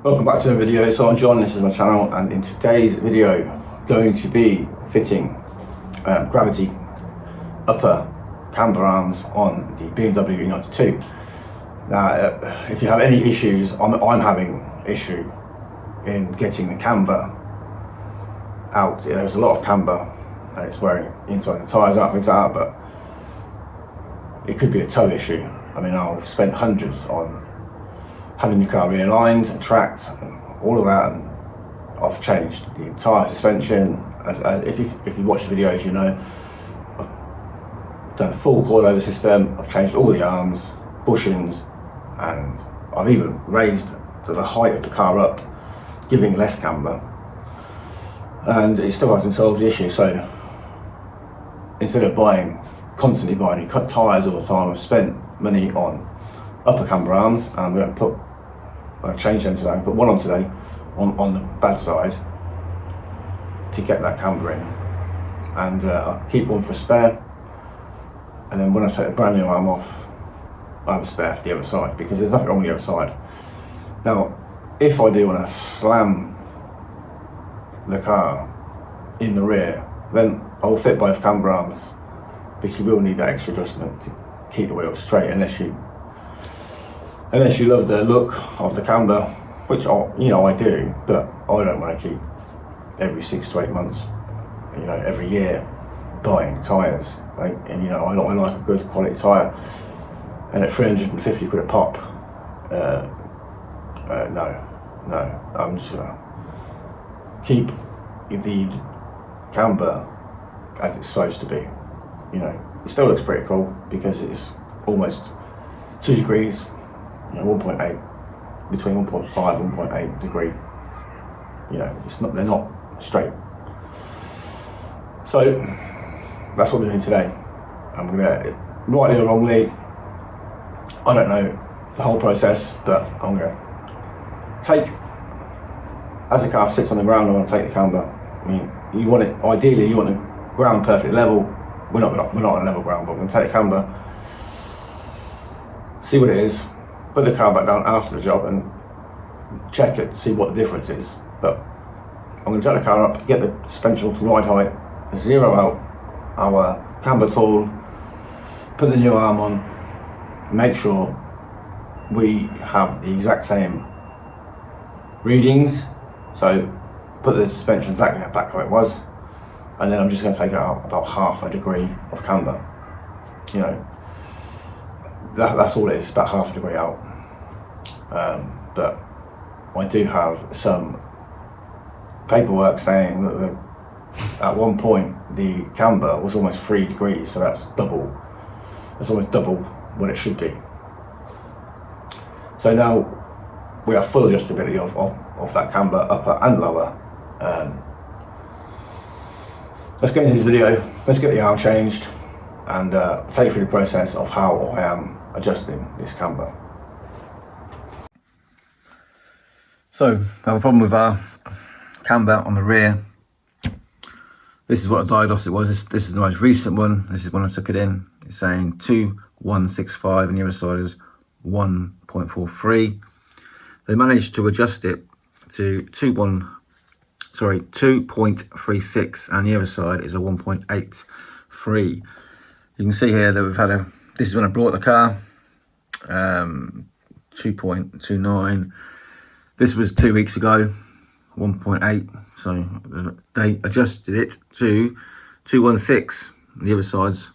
Welcome back to the video. So I'm John, this is my channel, and in today's video I'm going to be fitting gravity upper camber arms on the BMW E92. Now if you have any issues, I'm having issue in getting the camber out. There's a lot of camber and it's wearing inside the tyres out, things like that, but it could be a toe issue. I mean, I've spent hundreds on having the car realigned and tracked and all of that, and I've changed the entire suspension. If you watch the videos, you know I've done a full coilover system. I've changed all the arms, bushings, and I've even raised the height of the car up, giving less camber, and it still hasn't solved the issue. So instead of constantly buying new tyres all the time, I've spent money on upper camber arms, and I'm going to change them today. Put one on today on the bad side to get that camber in, and I'll keep one for a spare, and then when I take the brand new arm off, I have a spare for the other side, because there's nothing wrong with the other side. Now if I do want to slam the car in the rear, then I'll fit both camber arms, because you will need that extra adjustment to keep the wheels straight, unless you love the look of the camber, which I do, but I don't want to keep every 6 to 8 months, every year buying tyres. I like a good quality tyre, and at 350 quid a pop, no, I'm just gonna keep the camber as it's supposed to be. It still looks pretty cool because it's almost 2 degrees, 1.8, between 1.5 and 1.8 degree. They're not straight. So that's what we're doing today. I'm gonna, rightly or wrongly, I don't know the whole process, but I'm gonna take, as the car sits on the ground, I'm gonna take the camber. I mean, ideally you want the ground perfectly level. We're not on level ground, but we're gonna take the camber, see what it is, put the car back down after the job and check it, see what the difference is. But I'm going to jack the car up, get the suspension to ride height, zero out our camber tool, put the new arm on, make sure we have the exact same readings. So put the suspension exactly back how it was, and then I'm just going to take out about half a degree of camber. That's all it is, about half a degree out. But I do have some paperwork saying that at one point the camber was almost 3 degrees, so that's almost double what it should be. So now we have full adjustability of that camber, upper and lower. Let's get into this video, let's get the arm changed, and take you through the process of how I am adjusting this camber. So I have a problem with our camber on the rear. This is what the diagnostic was. This is the most recent one. This is when I took it in. It's saying 2165 and the other side is 1.43. They managed to adjust it to 2.36, and the other side is a 1.83. You can see here that we've had this is when I brought the car, 2.29. This was 2 weeks ago, 1.8. So they adjusted it to 2.16. The other side's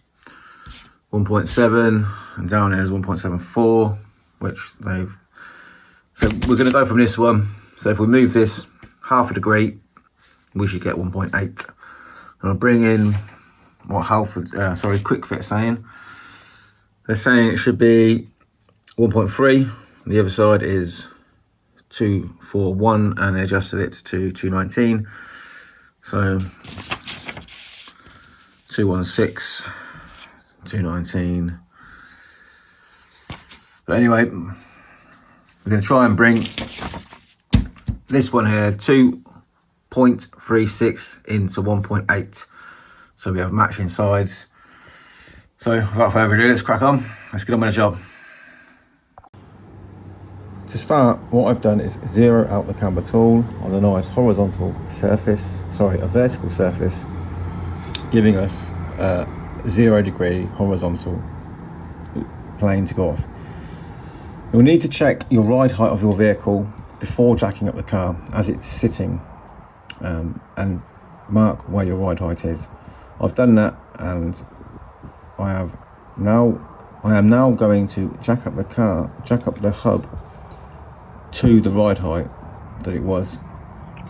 1.7, and down here is 1.74, which so we're going to go from this one. So if we move this half a degree, we should get 1.8. And I'll bring in what Quick Fit saying. They're saying it should be 1.3. The other side is 241, and they adjusted it to 219. So 216, 219. But anyway, we're going to try and bring this one here 2.36 into 1.8, so we have matching sides. So without further ado, let's crack on. Let's get on with the job. To start, what I've done is zero out the camber tool on a nice horizontal surface, a vertical surface, giving us a 0 degree horizontal plane to go off. You'll need to check your ride height of your vehicle before jacking up the car as it's sitting, and mark where your ride height is. I've done that, and I am now going to jack up the hub to the ride height that it was,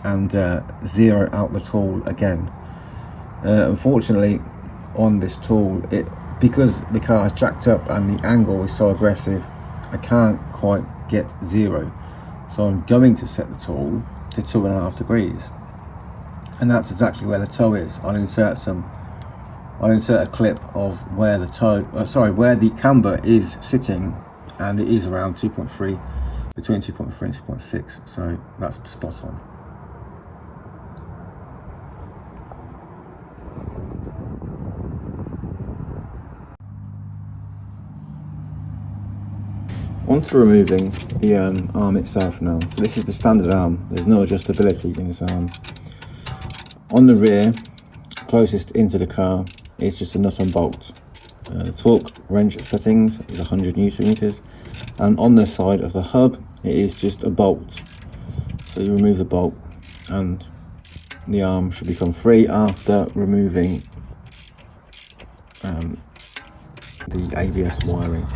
and zero out the tool again. Unfortunately, on this tool, because the car is jacked up and the angle is so aggressive, I can't quite get zero. So I'm going to set the tool to 2.5 degrees, and that's exactly where the toe is. I'll insert a clip of where the camber is sitting, and it is around 2.3, between 2.3 and 2.6, so that's spot on. On to removing the arm itself now. So this is the standard arm, there's no adjustability in this arm. On the rear, closest into the car, is just a nut and bolt. The torque wrench settings is 100 Newton meters, and on the side of the hub it is just a bolt. So you remove the bolt and the arm should become free after removing the ABS wiring.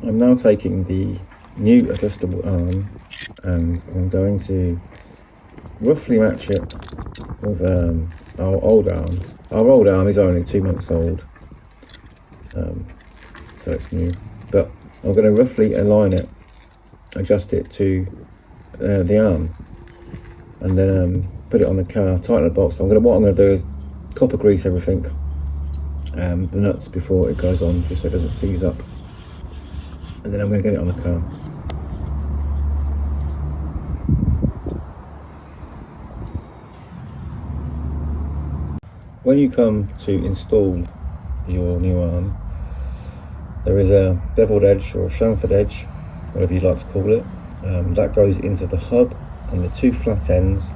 I'm now taking the new adjustable arm and I'm going to roughly match it with our old arm. Our old arm is only 2 months old, so it's new, but I'm going to roughly align it, adjust it to the arm, and then put it on the car, tighten the bolts. What I'm going to do is copper grease everything, the nuts before it goes on, just so it doesn't seize up. And then I'm going to get it on the car. When you come to install your new arm, there is a beveled edge or a chamfered edge, whatever you like to call it, that goes into the hub, and the 2 flat ends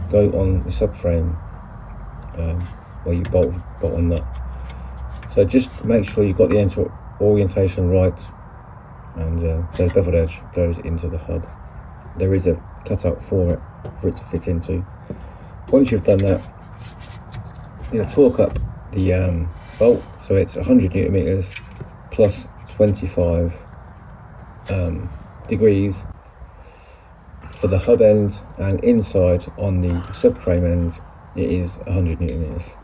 go on the subframe where you bolt a nut. So just make sure you've got the orientation right, and the beveled edge goes into the hub. There is a cutout for it to fit into. Once you've done that, you're going to torque up the bolt, so it's 100 Newton meters plus 25 degrees for the hub end, and inside on the subframe end it is 100 Newton meters.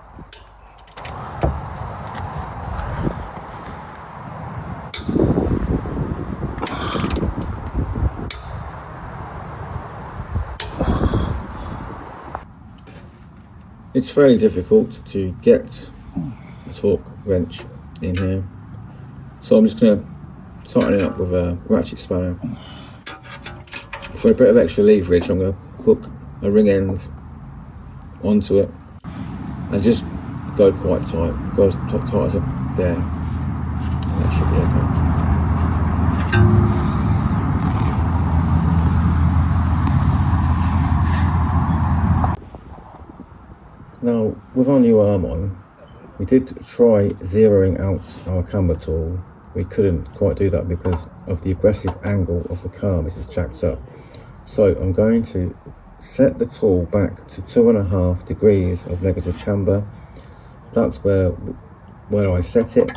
It's very difficult to get a torque wrench in here, so I'm just going to tighten it up with a ratchet spanner. For a bit of extra leverage, I'm going to hook a ring end onto it and just go quite tight, go as tight as up there, and that should be okay. Now, with our new arm on, we did try zeroing out our camber tool. We couldn't quite do that because of the aggressive angle of the car. This is jacked up. So I'm going to set the tool back to 2.5 degrees of negative camber. That's where I set it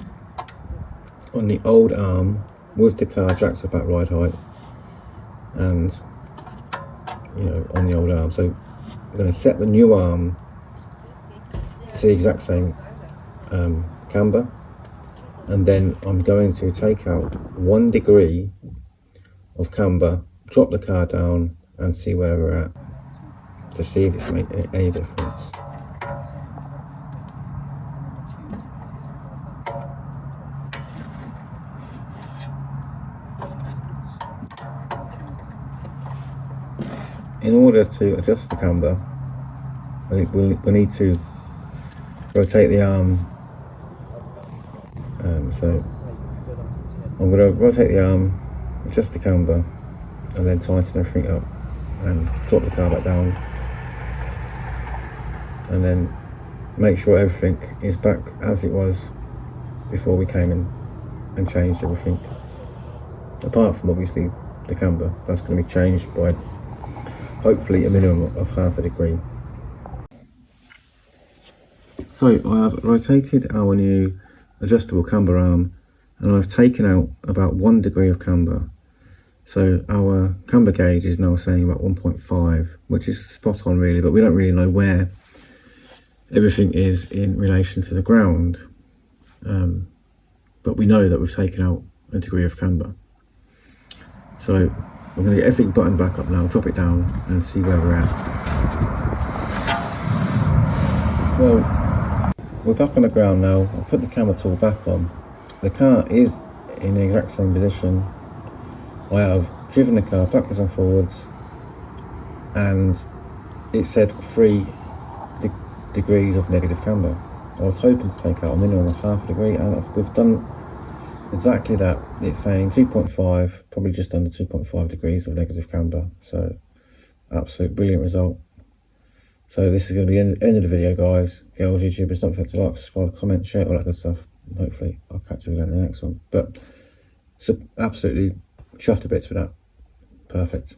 on the old arm with the car jacked up at ride height, and on the old arm. So I'm going to set the new arm to the exact same camber, and then I'm going to take out 1 degree of camber, drop the car down and see where we're at to see if it's made any difference. In order to adjust the camber, we need to rotate the arm. So I'm going to rotate the arm, adjust the camber, and then tighten everything up and drop the car back down, and then make sure everything is back as it was before we came in and changed everything, apart from obviously the camber. That's going to be changed by hopefully a minimum of half a degree. So I have rotated our new adjustable camber arm, and I've taken out about 1 degree of camber. So our camber gauge is now saying about 1.5, which is spot on really, but we don't really know where everything is in relation to the ground. But we know that we've taken out a degree of camber. So I'm going to get everything buttoned back up now, drop it down and see where we're at. Well, we're back on the ground now. I'll put the camera tool back on. The car is in the exact same position. I have driven the car backwards and forwards, and it said 3 degrees of negative camber. I was hoping to take out a minimum of half a degree, and we've done exactly that. It's saying 2.5, probably just under 2.5 degrees of negative camber. So absolute brilliant result. So this is going to be the end of the video, guys. Girls, YouTubers, don't forget to like, subscribe, comment, share, all that good stuff. And hopefully I'll catch you again in the next one. But so absolutely chuffed to bits with that. Perfect.